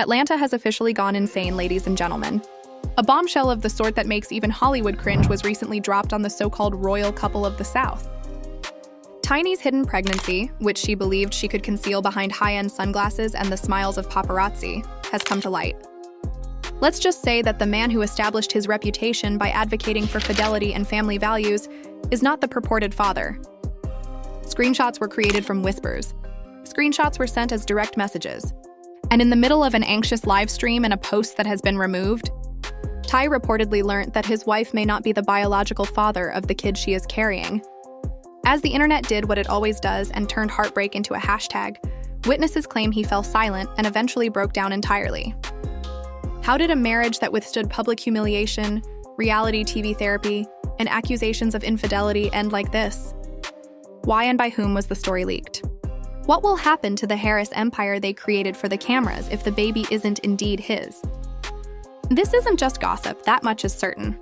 Atlanta has officially gone insane, ladies and gentlemen. A bombshell of the sort that makes even Hollywood cringe was recently dropped on the so-called royal couple of the South. Tiny's hidden pregnancy, which she believed she could conceal behind high-end sunglasses and the smiles of paparazzi, has come to light. Let's just say that the man who established his reputation by advocating for fidelity and family values is not the purported father. Screenshots were created from whispers. Screenshots were sent as direct messages. And in the middle of an anxious live stream and a post that has been removed, Ty reportedly learned that his wife may not be the biological father of the kid she is carrying. As the internet did what it always does and turned heartbreak into a hashtag, witnesses claim he fell silent and eventually broke down entirely. How did a marriage that withstood public humiliation, reality TV therapy, and accusations of infidelity end like this? Why and by whom was the story leaked? What will happen to the Harris empire they created for the cameras if the baby isn't indeed his? This isn't just gossip, that much is certain.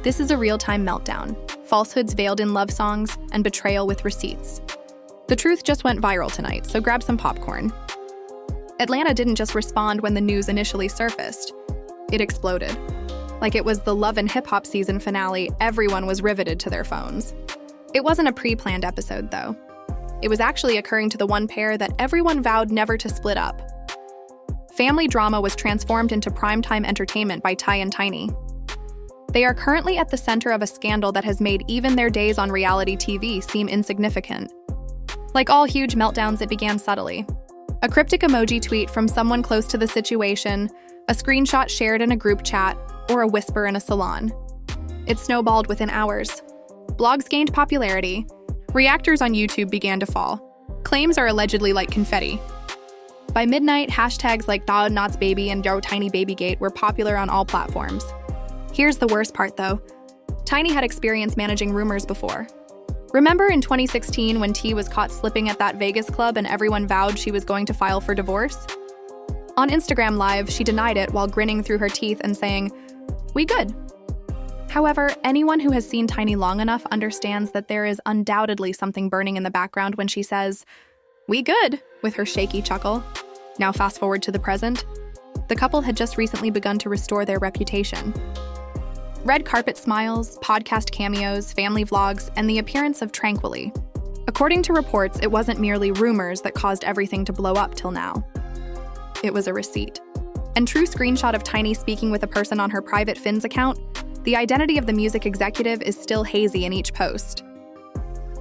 This is a real-time meltdown, falsehoods veiled in love songs, and betrayal with receipts. The truth just went viral tonight, so grab some popcorn. Atlanta didn't just respond when the news initially surfaced. It exploded. Like it was the Love and Hip Hop season finale, everyone was riveted to their phones. It wasn't a pre-planned episode, though. It was actually occurring to the one pair that everyone vowed never to split up. Family drama was transformed into primetime entertainment by T.I and Tiny. They are currently at the center of a scandal that has made even their days on reality TV seem insignificant. Like all huge meltdowns, it began subtly. A cryptic emoji tweet from someone close to the situation, a screenshot shared in a group chat, or a whisper in a salon. It snowballed within hours. Blogs gained popularity. Reactors on YouTube began to fall. Claims are allegedly like confetti. By midnight, hashtags like #NotsBaby and #TinyBabyGate were popular on all platforms. Here's the worst part, though. Tiny had experience managing rumors before. Remember in 2016 when T was caught slipping at that Vegas club and everyone vowed she was going to file for divorce? On Instagram Live, she denied it while grinning through her teeth and saying, "We good." However, anyone who has seen Tiny long enough understands that there is undoubtedly something burning in the background when she says, "We good," with her shaky chuckle. Now fast forward to the present. The couple had just recently begun to restore their reputation. Red carpet smiles, podcast cameos, family vlogs, and the appearance of Tranquilly. According to reports, it wasn't merely rumors that caused everything to blow up till now. It was a receipt. And true screenshot of Tiny speaking with a person on her private Fins account, the identity of the music executive is still hazy in each post.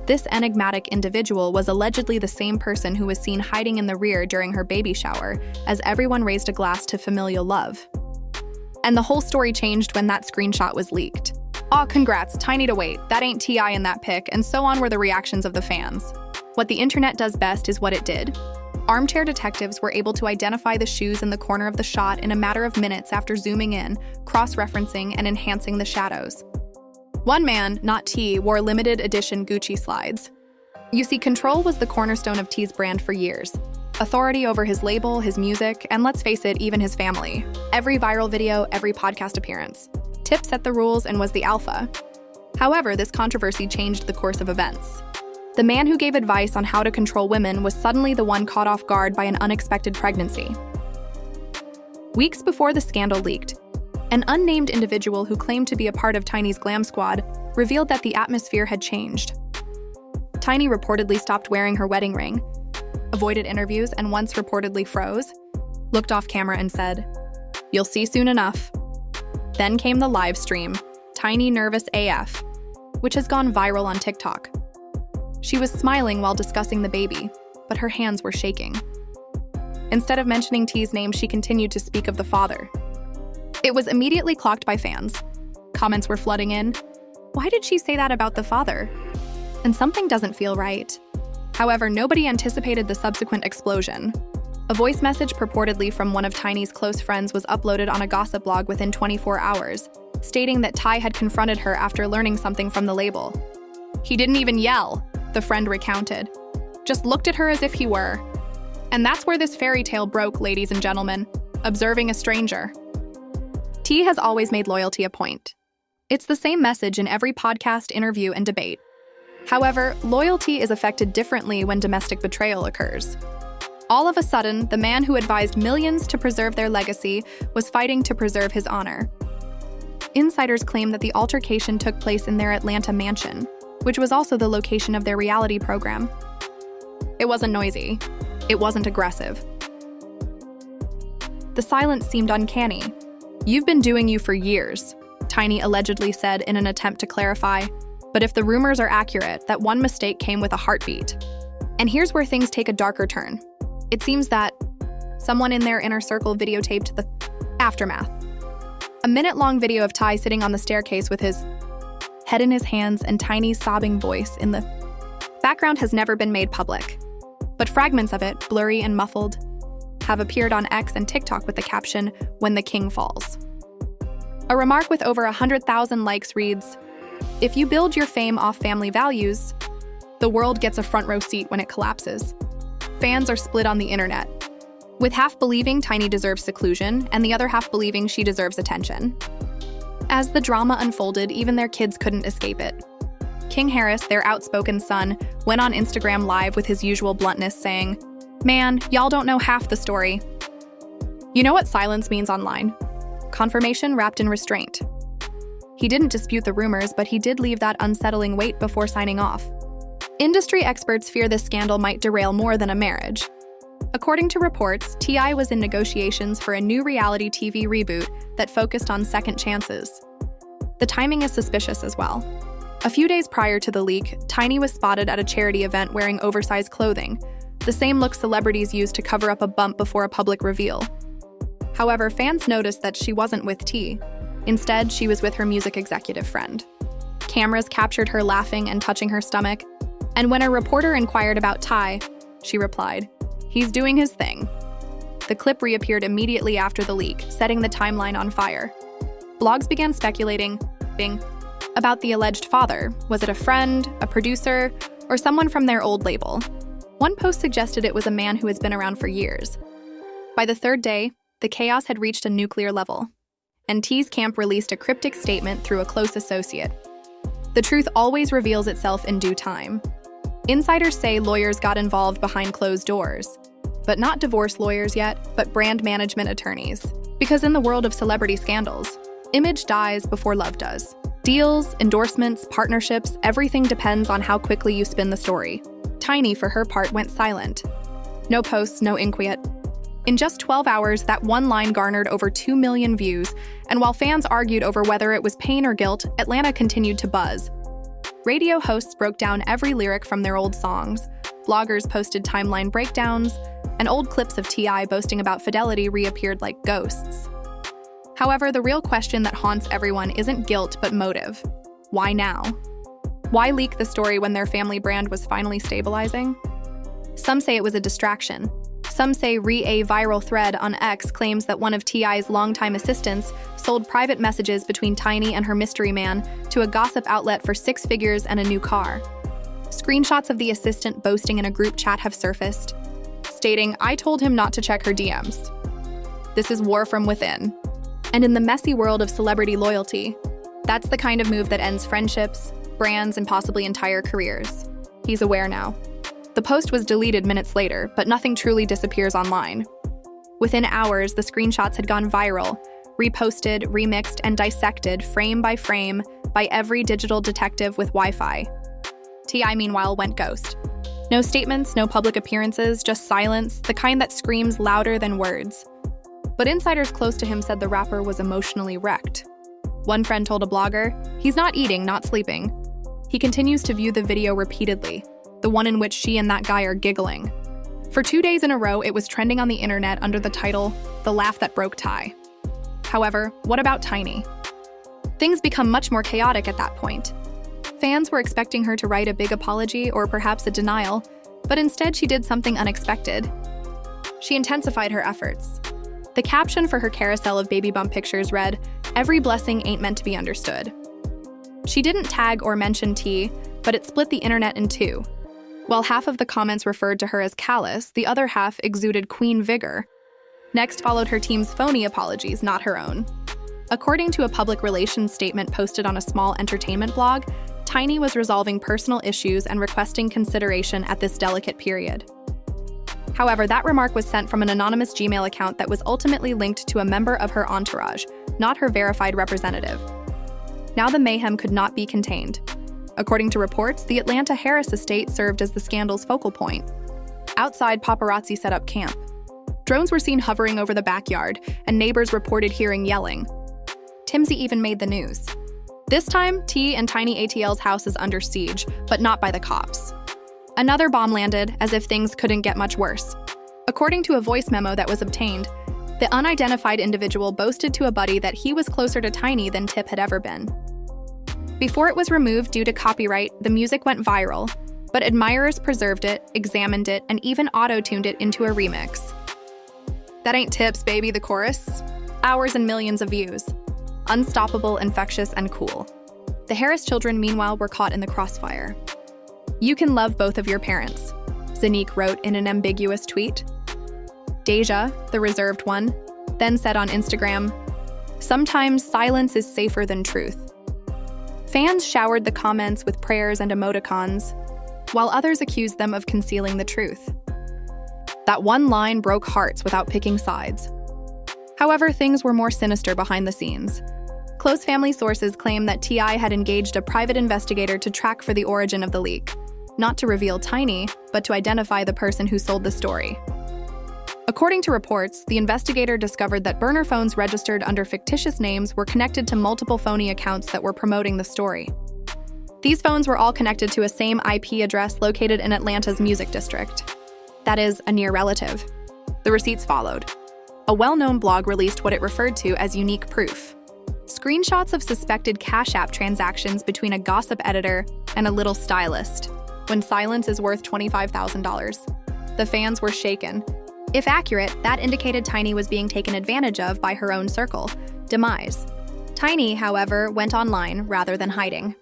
This enigmatic individual was allegedly the same person who was seen hiding in the rear during her baby shower as everyone raised a glass to familial love. And the whole story changed when that screenshot was leaked. "Aw, congrats, Tiny to wait, that ain't T.I in that pic," and so on were the reactions of the fans. What the internet does best is what it did. Armchair detectives were able to identify the shoes in the corner of the shot in a matter of minutes after zooming in, cross-referencing, and enhancing the shadows. One man, not T, wore limited edition Gucci slides. You see, control was the cornerstone of T's brand for years. Authority over his label, his music, and let's face it, even his family. Every viral video, every podcast appearance. Tip set the rules and was the alpha. However, this controversy changed the course of events. The man who gave advice on how to control women was suddenly the one caught off guard by an unexpected pregnancy. Weeks before the scandal leaked, an unnamed individual who claimed to be a part of Tiny's glam squad revealed that the atmosphere had changed. Tiny reportedly stopped wearing her wedding ring, avoided interviews, and once reportedly froze, looked off camera and said, "You'll see soon enough." Then came the live stream, Tiny Nervous AF, which has gone viral on TikTok. She was smiling while discussing the baby, but her hands were shaking. Instead of mentioning T's name, she continued to speak of the father. It was immediately clocked by fans. Comments were flooding in. Why did she say that about the father? And something doesn't feel right. However, nobody anticipated the subsequent explosion. A voice message purportedly from one of Tiny's close friends was uploaded on a gossip blog within 24 hours, stating that Ty had confronted her after learning something from the label. "He didn't even yell," the friend recounted. "Just looked at her as if he were." And that's where this fairy tale broke, ladies and gentlemen. Observing a stranger. T has always made loyalty a point. It's the same message in every podcast, interview, and debate. However, loyalty is affected differently when domestic betrayal occurs. All of a sudden, the man who advised millions to preserve their legacy was fighting to preserve his honor. Insiders claim that the altercation took place in their Atlanta mansion, which was also the location of their reality program. It wasn't noisy. It wasn't aggressive. The silence seemed uncanny. "You've been doing you for years," Tiny allegedly said in an attempt to clarify. But if the rumors are accurate, that one mistake came with a heartbeat. And here's where things take a darker turn. It seems that someone in their inner circle videotaped the aftermath. A minute-long video of Ty sitting on the staircase with his head in his hands and Tiny's sobbing voice in the background has never been made public. But fragments of it, blurry and muffled, have appeared on X and TikTok with the caption, "When the King Falls." A remark with over 100,000 likes reads, "If you build your fame off family values, the world gets a front row seat when it collapses." Fans are split on the internet, with half believing Tiny deserves seclusion and the other half believing she deserves attention. As the drama unfolded, even their kids couldn't escape it. King Harris, their outspoken son, went on Instagram Live with his usual bluntness, saying, "Man, y'all don't know half the story." You know what silence means online? Confirmation wrapped in restraint. He didn't dispute the rumors, but he did leave that unsettling weight before signing off. Industry experts fear this scandal might derail more than a marriage. According to reports, T.I was in negotiations for a new reality TV reboot that focused on second chances. The timing is suspicious as well. A few days prior to the leak, Tiny was spotted at a charity event wearing oversized clothing, the same look celebrities use to cover up a bump before a public reveal. However, fans noticed that she wasn't with T. Instead, she was with her music executive friend. Cameras captured her laughing and touching her stomach, and when a reporter inquired about Ty, she replied, "He's doing his thing." The clip reappeared immediately after the leak, setting the timeline on fire. Blogs began speculating about the alleged father. Was it a friend, a producer, or someone from their old label? One post suggested it was a man who has been around for years. By the third day, the chaos had reached a nuclear level, and T's camp released a cryptic statement through a close associate. The truth always reveals itself in due time. Insiders say lawyers got involved behind closed doors, but not divorce lawyers yet, but brand management attorneys. Because in the world of celebrity scandals, image dies before love does. Deals, endorsements, partnerships, everything depends on how quickly you spin the story. Tiny, for her part, went silent. No posts, no inquiet. In just 12 hours, that one line garnered over 2 million views, and while fans argued over whether it was pain or guilt, Atlanta continued to buzz. Radio hosts broke down every lyric from their old songs, bloggers posted timeline breakdowns, and old clips of T.I boasting about fidelity reappeared like ghosts. However, the real question that haunts everyone isn't guilt but motive. Why now? Why leak the story when their family brand was finally stabilizing? Some say it was a distraction. Some say a viral thread on X claims that one of T.I.'s longtime assistants sold private messages between Tiny and her mystery man to a gossip outlet for 6 figures and a new car. Screenshots of the assistant boasting in a group chat have surfaced, stating, "I told him not to check her DMs." This is war from within. And in the messy world of celebrity loyalty, that's the kind of move that ends friendships, brands, and possibly entire careers. He's aware now. The post was deleted minutes later, but nothing truly disappears online. Within hours, the screenshots had gone viral, reposted, remixed, and dissected frame by frame by every digital detective with Wi-Fi. T.I, meanwhile, went ghost. No statements, no public appearances, just silence, the kind that screams louder than words. But insiders close to him said the rapper was emotionally wrecked. One friend told a blogger, "He's not eating, not sleeping. He continues to view the video repeatedly, the one in which she and that guy are giggling." For 2 days in a row, it was trending on the internet under the title, "The Laugh That Broke Ty." However, what about Tiny? Things become much more chaotic at that point. Fans were expecting her to write a big apology or perhaps a denial, but instead she did something unexpected. She intensified her efforts. The caption for her carousel of baby bump pictures read, "Every blessing ain't meant to be understood." She didn't tag or mention T, but it split the internet in two. While half of the comments referred to her as callous, the other half exuded queen vigor. Next followed her team's phony apologies, not her own. According to a public relations statement posted on a small entertainment blog, Tiny was resolving personal issues and requesting consideration at this delicate period. However, that remark was sent from an anonymous Gmail account that was ultimately linked to a member of her entourage, not her verified representative. Now the mayhem could not be contained. According to reports, the Atlanta Harris estate served as the scandal's focal point. Outside, paparazzi set up camp. Drones were seen hovering over the backyard, and neighbors reported hearing yelling. TMZ even made the news. This time, T and Tiny ATL's house is under siege, but not by the cops. Another bomb landed, as if things couldn't get much worse. According to a voice memo that was obtained, the unidentified individual boasted to a buddy that he was closer to Tiny than Tip had ever been. Before it was removed due to copyright, the music went viral, but admirers preserved it, examined it, and even auto-tuned it into a remix. That ain't Tip's baby, the chorus. Hours and millions of views. Unstoppable, infectious, and cool. The Harris children, meanwhile, were caught in the crossfire. "You can love both of your parents," Zanique wrote in an ambiguous tweet. Deja, the reserved one, then said on Instagram, "Sometimes silence is safer than truth." Fans showered the comments with prayers and emoticons, while others accused them of concealing the truth. That one line broke hearts without picking sides. However, things were more sinister behind the scenes. Close family sources claim that T.I had engaged a private investigator to track for the origin of the leak, not to reveal Tiny, but to identify the person who sold the story. According to reports, the investigator discovered that burner phones registered under fictitious names were connected to multiple phony accounts that were promoting the story. These phones were all connected to a same IP address located in Atlanta's music district. That is, a near relative. The receipts followed. A well-known blog released what it referred to as unique proof. Screenshots of suspected Cash App transactions between a gossip editor and a little stylist, when silence is worth $25,000. The fans were shaken. If accurate, that indicated Tiny was being taken advantage of by her own circle. Demise. Tiny, however, went online rather than hiding.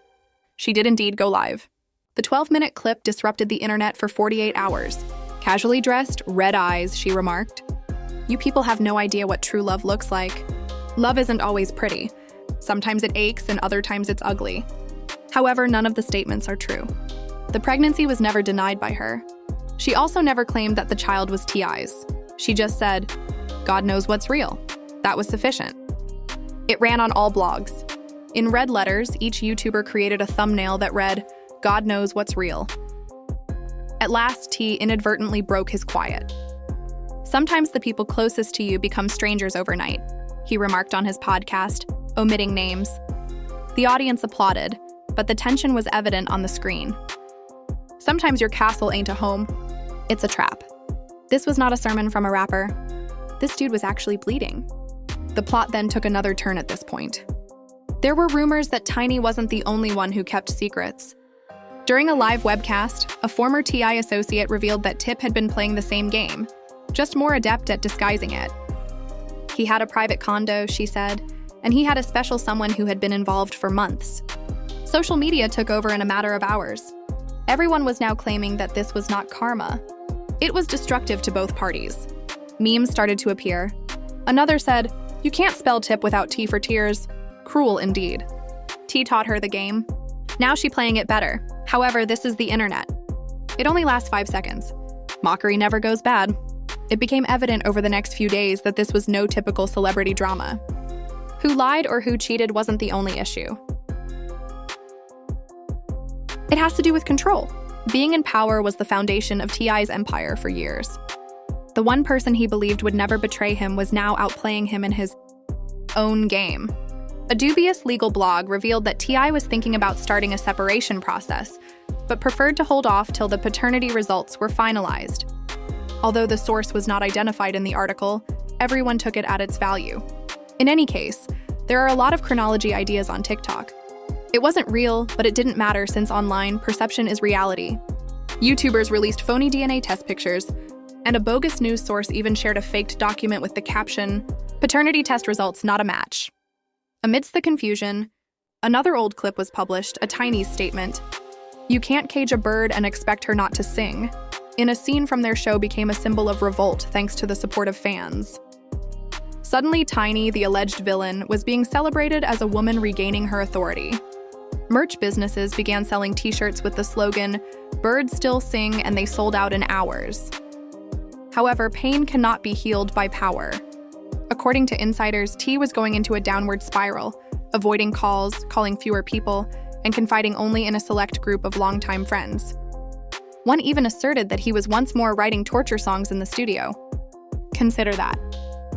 She did indeed go live. The 12-minute clip disrupted the internet for 48 hours. Casually dressed, red eyes, she remarked. "You people have no idea what true love looks like. Love isn't always pretty. Sometimes it aches and other times it's ugly." However, none of the statements are true. The pregnancy was never denied by her. She also never claimed that the child was T.I.'s. She just said, "God knows what's real." That was sufficient. It ran on all blogs. In red letters, each YouTuber created a thumbnail that read, "God knows what's real." At last, T inadvertently broke his quiet. "Sometimes the people closest to you become strangers overnight," he remarked on his podcast, omitting names. The audience applauded, but the tension was evident on the screen. "Sometimes your castle ain't a home. It's a trap." This was not a sermon from a rapper. This dude was actually bleeding. The plot then took another turn at this point. There were rumors that Tiny wasn't the only one who kept secrets. During a live webcast, a former T.I associate revealed that Tip had been playing the same game, just more adept at disguising it. He had a private condo, she said, and he had a special someone who had been involved for months. Social media took over in a matter of hours. Everyone was now claiming that this was not karma. It was destructive to both parties. Memes started to appear. Another said, "You can't spell Tip without T for tears. Cruel indeed. T taught her the game. Now she's playing it better. However, this is the internet. It only lasts 5 seconds. Mockery never goes bad." It became evident over the next few days that this was no typical celebrity drama. Who lied or who cheated wasn't the only issue. It has to do with control. Being in power was the foundation of T.I.'s empire for years. The one person he believed would never betray him was now outplaying him in his own game. A dubious legal blog revealed that T.I was thinking about starting a separation process, but preferred to hold off till the paternity results were finalized. Although the source was not identified in the article, everyone took it at its value. In any case, there are a lot of chronology ideas on TikTok. It wasn't real, but it didn't matter since online, perception is reality. YouTubers released phony DNA test pictures, and a bogus news source even shared a faked document with the caption, "Paternity test results not a match." Amidst the confusion, another old clip was published, a Tiny statement, "You can't cage a bird and expect her not to sing," in a scene from their show became a symbol of revolt thanks to the support of fans. Suddenly, Tiny, the alleged villain, was being celebrated as a woman regaining her authority. Merch businesses began selling t-shirts with the slogan, "Birds still sing," and they sold out in hours. However, pain cannot be healed by power. According to insiders, T was going into a downward spiral, avoiding calls, calling fewer people, and confiding only in a select group of longtime friends. One even asserted that he was once more writing torture songs in the studio. Consider that.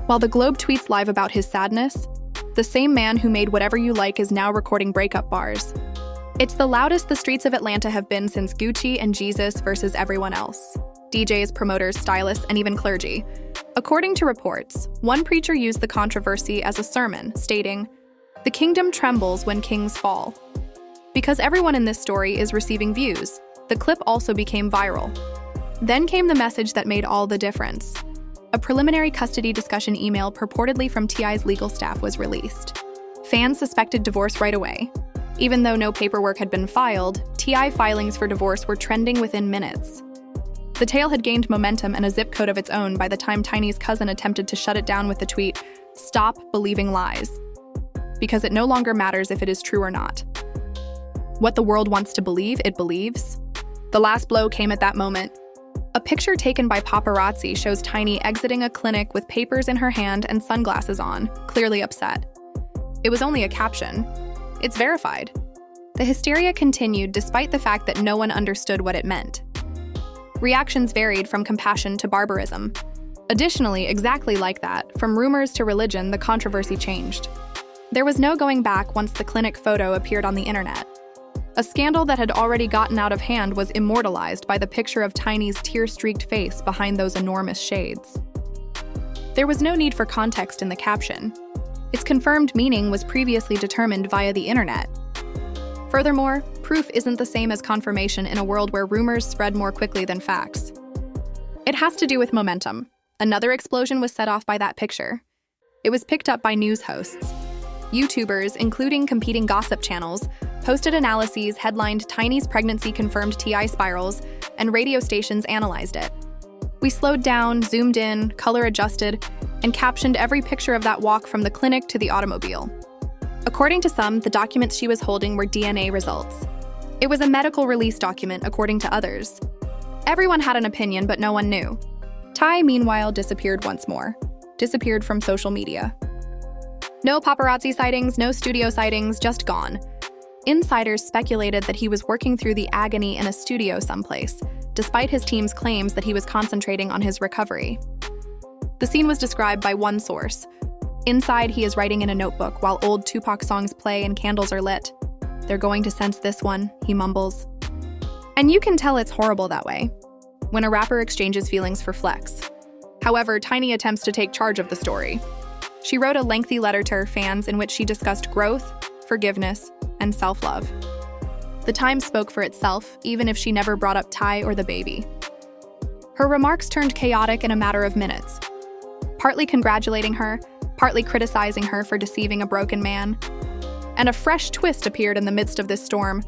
While the Globe tweets live about his sadness, the same man who made Whatever You Like is now recording breakup bars. It's the loudest the streets of Atlanta have been since Gucci and Jesus versus everyone else. DJs, promoters, stylists, and even clergy. According to reports, one preacher used the controversy as a sermon, stating, "The kingdom trembles when kings fall." Because everyone in this story is receiving views, the clip also became viral. Then came the message that made all the difference. A preliminary custody discussion email purportedly from T.I.'s legal staff was released. Fans suspected divorce right away. Even though no paperwork had been filed, T.I. filings for divorce were trending within minutes. The tale had gained momentum and a zip code of its own by the time Tiny's cousin attempted to shut it down with the tweet, "Stop believing lies." Because it no longer matters if it is true or not. What the world wants to believe, it believes. The last blow came at that moment. A picture taken by paparazzi shows Tiny exiting a clinic with papers in her hand and sunglasses on, clearly upset. It was only a caption. It's verified. The hysteria continued despite the fact that no one understood what it meant. Reactions varied from compassion to barbarism. Additionally, exactly like that, from rumors to religion, the controversy changed. There was no going back once the clinic photo appeared on the internet. A scandal that had already gotten out of hand was immortalized by the picture of Tiny's tear-streaked face behind those enormous shades. There was no need for context in the caption. Its confirmed meaning was previously determined via the internet. Furthermore, proof isn't the same as confirmation in a world where rumors spread more quickly than facts. It has to do with momentum. Another explosion was set off by that picture. It was picked up by news hosts. YouTubers, including competing gossip channels, posted analyses headlined "Tiny's pregnancy confirmed T.I spirals," and radio stations analyzed it. We slowed down, zoomed in, color adjusted, and captioned every picture of that walk from the clinic to the automobile. According to some, the documents she was holding were DNA results. It was a medical release document, according to others. Everyone had an opinion, but no one knew. Ty, meanwhile, disappeared once more. Disappeared from social media. No paparazzi sightings, no studio sightings, just gone. Insiders speculated that he was working through the agony in a studio someplace, despite his team's claims that he was concentrating on his recovery. The scene was described by one source. Inside, he is writing in a notebook while old Tupac songs play and candles are lit. "They're going to sense this one," he mumbles. And you can tell it's horrible that way, when a rapper exchanges feelings for flex. However, Tiny attempts to take charge of the story. She wrote a lengthy letter to her fans in which she discussed growth, forgiveness, and self-love. The time spoke for itself, even if she never brought up Ty or the baby. Her remarks turned chaotic in a matter of minutes, partly congratulating her, partly criticizing her for deceiving a broken man. And a fresh twist appeared in the midst of this storm.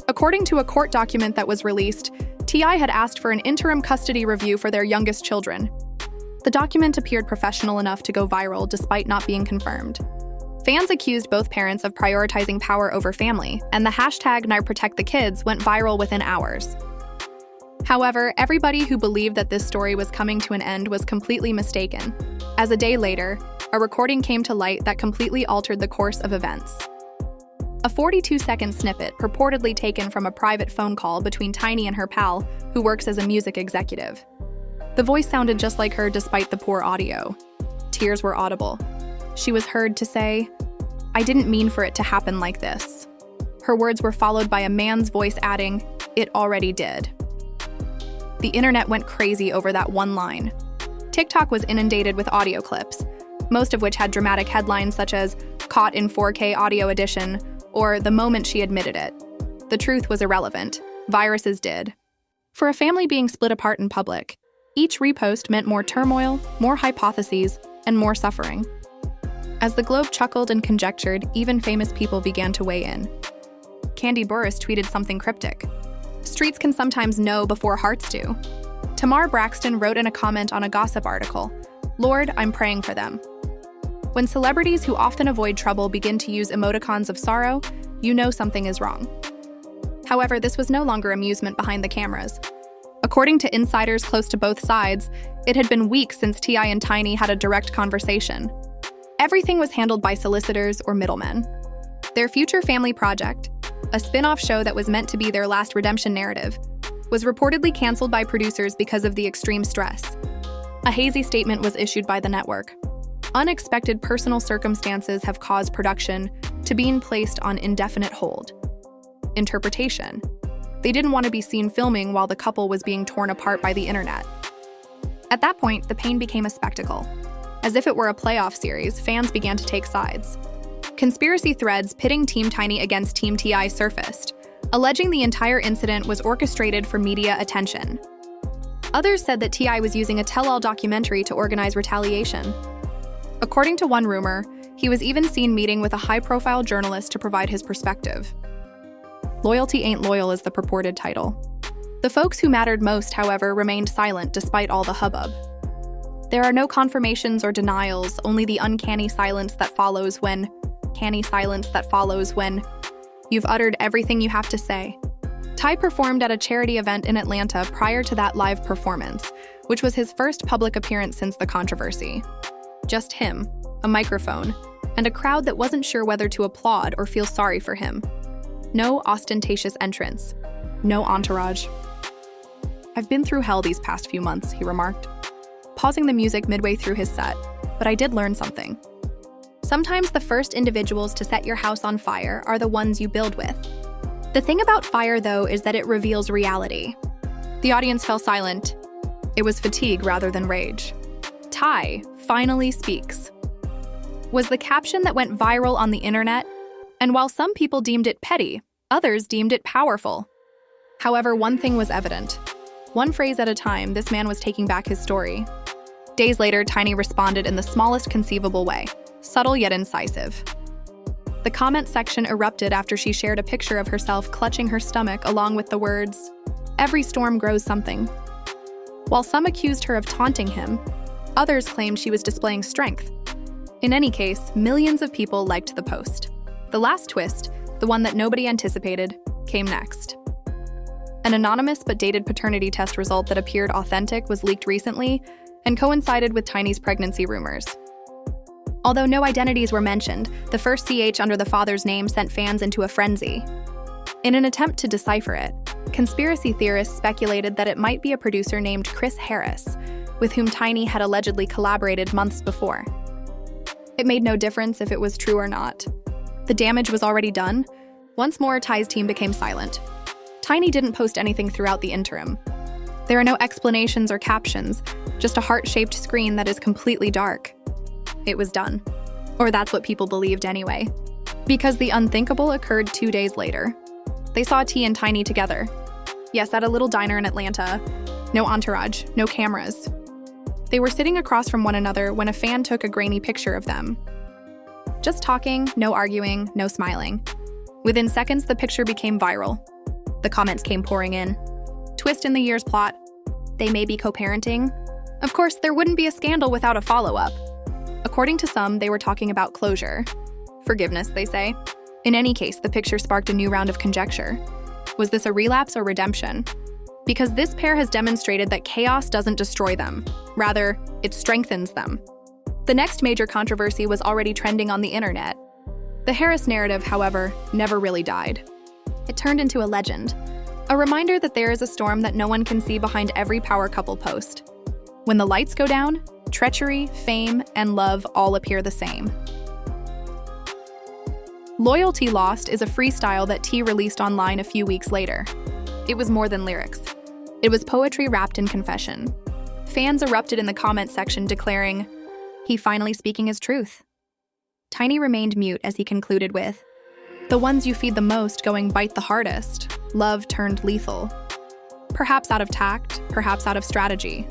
According to a court document that was released, T.I had asked for an interim custody review for their youngest children. The document appeared professional enough to go viral despite not being confirmed. Fans accused both parents of prioritizing power over family, and the hashtag #NarProtectTheKids went viral within hours. However, everybody who believed that this story was coming to an end was completely mistaken, as a day later, a recording came to light that completely altered the course of events. A 42-second snippet purportedly taken from a private phone call between Tiny and her pal, who works as a music executive. The voice sounded just like her despite the poor audio. Tears were audible. She was heard to say, "I didn't mean for it to happen like this." Her words were followed by a man's voice adding, "It already did." The internet went crazy over that one line. TikTok was inundated with audio clips, most of which had dramatic headlines such as "Caught in 4K audio edition" or "The moment she admitted it." The truth was irrelevant. Viruses did. For a family being split apart in public, each repost meant more turmoil, more hypotheses, and more suffering. As the Globe chuckled and conjectured, even famous people began to weigh in. Candy Burris tweeted something cryptic. "Streets can sometimes know before hearts do." Tamar Braxton wrote in a comment on a gossip article, "Lord, I'm praying for them." When celebrities who often avoid trouble begin to use emoticons of sorrow, you know something is wrong. However, this was no longer amusement behind the cameras. According to insiders close to both sides, It had been weeks since T.I and Tiny had a direct conversation. Everything was handled by solicitors or middlemen. Their future family project, a spin-off show that was meant to be their last redemption narrative, was reportedly canceled by producers because of the extreme stress. A hazy statement was issued by the network. Unexpected personal circumstances have caused production to being placed on indefinite hold. Interpretation: they didn't want to be seen filming while the couple was being torn apart by the internet. At that point, the pain became a spectacle. As if it were a playoff series, fans began to take sides. Conspiracy threads pitting Team Tiny against Team T.I surfaced, alleging the entire incident was orchestrated for media attention. Others said that T.I was using a tell-all documentary to organize retaliation. According to one rumor, he was even seen meeting with a high-profile journalist to provide his perspective. Loyalty Ain't Loyal is the purported title. The folks who mattered most, however, remained silent despite all the hubbub. There are no confirmations or denials, only the uncanny silence that follows when you've uttered everything you have to say. Ty performed at a charity event in Atlanta prior to that live performance, which was his first public appearance since the controversy. Just him, a microphone, and a crowd that wasn't sure whether to applaud or feel sorry for him. No ostentatious entrance. No entourage. "I've been through hell these past few months," he remarked, pausing the music midway through his set, "but I did learn something. Sometimes the first individuals to set your house on fire are the ones you build with. The thing about fire, though, is that it reveals reality." The audience fell silent. It was fatigue rather than rage. Ty finally speaks. Was the caption that went viral on the internet, and while some people deemed it petty, others deemed it powerful. However, one thing was evident. One phrase at a time, this man was taking back his story. Days later, Tiny responded in the smallest conceivable way, subtle yet incisive. The comment section erupted after she shared a picture of herself clutching her stomach along with the words, "Every storm grows something." While some accused her of taunting him, others claimed she was displaying strength. In any case, millions of people liked the post. The last twist, the one that nobody anticipated, came next. An anonymous but dated paternity test result that appeared authentic was leaked recently and coincided with Tiny's pregnancy rumors. Although no identities were mentioned, the first CH under the father's name sent fans into a frenzy. In an attempt to decipher it, conspiracy theorists speculated that it might be a producer named Chris Harris, with whom Tiny had allegedly collaborated months before. It made no difference if it was true or not. The damage was already done. Once more, Ty's team became silent. Tiny didn't post anything throughout the interim. There are no explanations or captions, just a heart-shaped screen that is completely dark. It was done. Or that's what people believed anyway. Because the unthinkable occurred 2 days later. They saw T and Tiny together. Yes, at a little diner in Atlanta. No entourage, no cameras. They were sitting across from one another when a fan took a grainy picture of them. Just talking, no arguing, no smiling. Within seconds, the picture became viral. The comments came pouring in. Twist in the year's plot. They may be co-parenting. Of course, there wouldn't be a scandal without a follow-up. According to some, they were talking about closure. Forgiveness, they say. In any case, the picture sparked a new round of conjecture. Was this a relapse or redemption? Because this pair has demonstrated that chaos doesn't destroy them. Rather, it strengthens them. The next major controversy was already trending on the internet. The Harris narrative, however, never really died. It turned into a legend. A reminder that there is a storm that no one can see behind every power couple post. When the lights go down, treachery, fame, and love all appear the same. Loyalty Lost is a freestyle that T released online a few weeks later. It was more than lyrics. It was poetry wrapped in confession. Fans erupted in the comment section declaring, "He finally speaking his truth." Tiny remained mute as he concluded with, "The ones you feed the most going bite the hardest. Love turned lethal." Perhaps out of tact, perhaps out of strategy.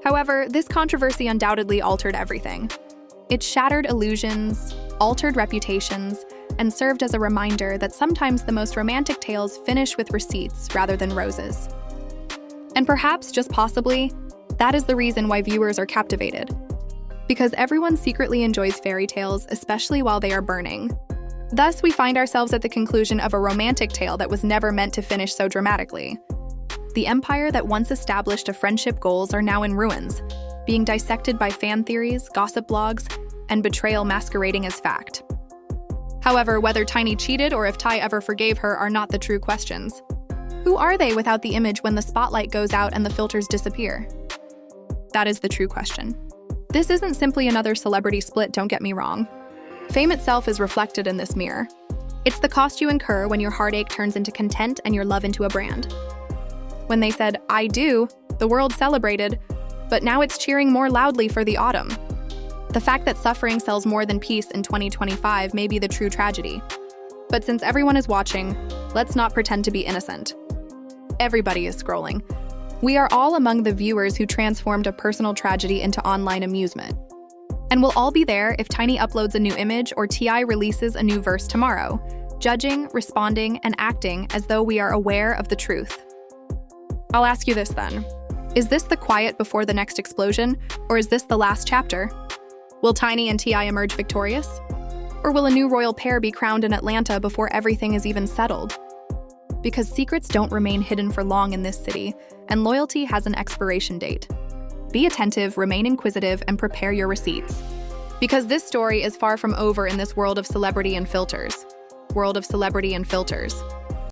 However, this controversy undoubtedly altered everything. It shattered illusions, altered reputations, and served as a reminder that sometimes the most romantic tales finish with receipts rather than roses. And perhaps, just possibly, that is the reason why viewers are captivated. Because everyone secretly enjoys fairy tales, especially while they are burning. Thus, we find ourselves at the conclusion of a romantic tale that was never meant to finish so dramatically. The empire that once established a friendship goals are now in ruins, being dissected by fan theories, gossip blogs, and betrayal masquerading as fact. However, whether Tiny cheated or if Ty ever forgave her are not the true questions. Who are they without the image when the spotlight goes out and the filters disappear? That is the true question. This isn't simply another celebrity split, don't get me wrong. Fame itself is reflected in this mirror. It's the cost you incur when your heartache turns into content and your love into a brand. When they said, "I do," the world celebrated, but now it's cheering more loudly for the autumn. The fact that suffering sells more than peace in 2025 may be the true tragedy. But since everyone is watching, let's not pretend to be innocent. Everybody is scrolling. We are all among the viewers who transformed a personal tragedy into online amusement. And we'll all be there if Tiny uploads a new image or T.I releases a new verse tomorrow, judging, responding, and acting as though we are aware of the truth. I'll ask you this then. Is this the quiet before the next explosion, or is this the last chapter? Will Tiny and T.I emerge victorious? Or will a new royal pair be crowned in Atlanta before everything is even settled? Because secrets don't remain hidden for long in this city, and loyalty has an expiration date. Be attentive, remain inquisitive, and prepare your receipts. Because this story is far from over in this world of celebrity and filters.